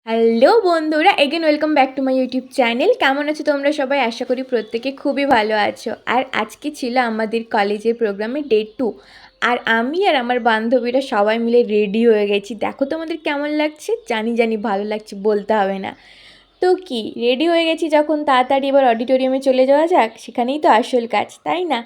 Hello বন্ধুরা, again welcome back to my YouTube channel. কেমন আছো তোমরা সবাই? আশা করি প্রত্যেকে খুবই ভালো আছো। আর আজকে ছিল আমাদের কলেজের প্রোগ্রামে ডে 2। আর আমি আর আমার বান্ধবীরা সবাই মিলে রেডি হয়ে গেছি। দেখো তোমাদের কেমন লাগছে। জানি ভালো লাগছে, বলতে হবে না। তো কি, রেডি হয়ে গেছি যখন, তাড়াতাড়ি এবার অডিটোরিয়ামে চলে যাওয়া যাক। সেখানেই তো আসল কাজ, তাই না?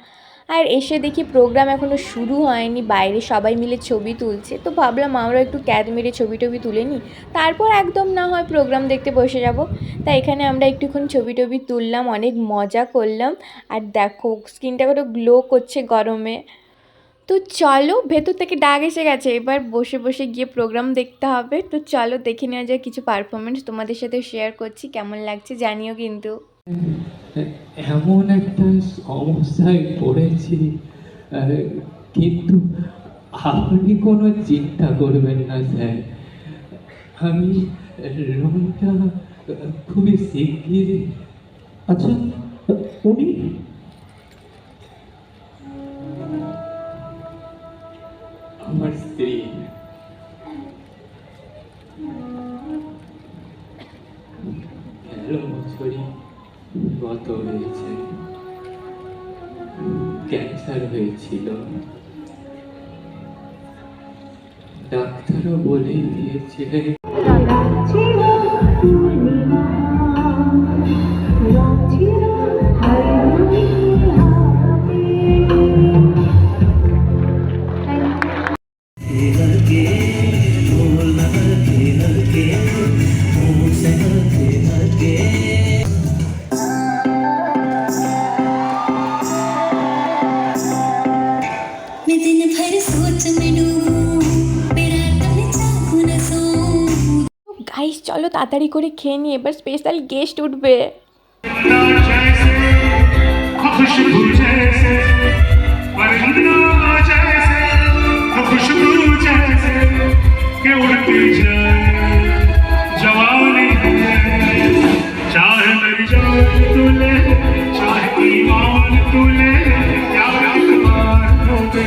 আর এসে দেখি প্রোগ্রাম এখনও শুরু হয়নি, বাইরে সবাই মিলে ছবি তুলছে। তো ভাবলাম আমরা একটু ক্যাদ মেরে ছবি টবি তুলে নিই, তারপর একদম না হয় প্রোগ্রাম দেখতে বসে যাব। তাই এখানে আমরা একটুক্ষণ ছবি টবি তুললাম, অনেক মজা করলাম। আর দেখো স্কিনটা কত গ্লো করছে গরমে। তো চলো, ভেতর থেকে ডাক এসে গেছে, এবার বসে বসে গিয়ে প্রোগ্রাম দেখতে হবে। তো চলো দেখে নেওয়া যায় কিছু পারফরমেন্স, তোমাদের সাথে শেয়ার করছি, কেমন লাগছে জানিও কিন্তু। এমন একটা সমস্যায় পড়েছি, কিন্তু আপনি কোনো চিন্তা করবেন না স্যার। আমি রোলটা খুবই শিগগিরই। আচ্ছা, উনি আমার স্ত্রী। 11 বছরই গত হয়েছে। ক্যান্সার হয়েছিল, ডাক্তারও বলে দিয়েছিলেন। গাইস চলো তাড়াতাড়ি করে খেয়ে নিই, এবার স্পেশাল গেস্ট উঠবে। खुशबू जैसे वरना जैसे खुशबू जैसे के उड़ती जाए जवानी चाहे मेरी जान तुले चाहे ईमान तुले यार इकबार होते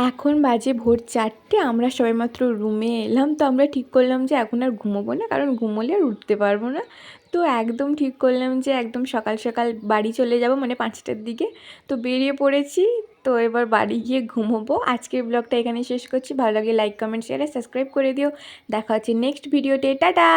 এখন বাজে ভোর 4টে, আমরা সবাই মাত্র রুমে এলাম। তো আমরা ঠিক করলাম যে এখন আর ঘুমোবো না, কারণ ঘুমোলে আর উঠতে পারবো না। তো একদম ঠিক করলাম যে একদম সকাল সকাল বাড়ি চলে যাব, মানে 5টার দিকে। তো বেরিয়ে পড়েছি। তো এবার বাড়ি গিয়ে ঘুমোবো। আজকের ব্লগটা এখানে শেষ করছি। ভালো লাগে লাইক কমেন্ট শেয়ার আর সাবস্ক্রাইব করে দিও। দেখা হচ্ছে নেক্সট ভিডিওতে। টাটা।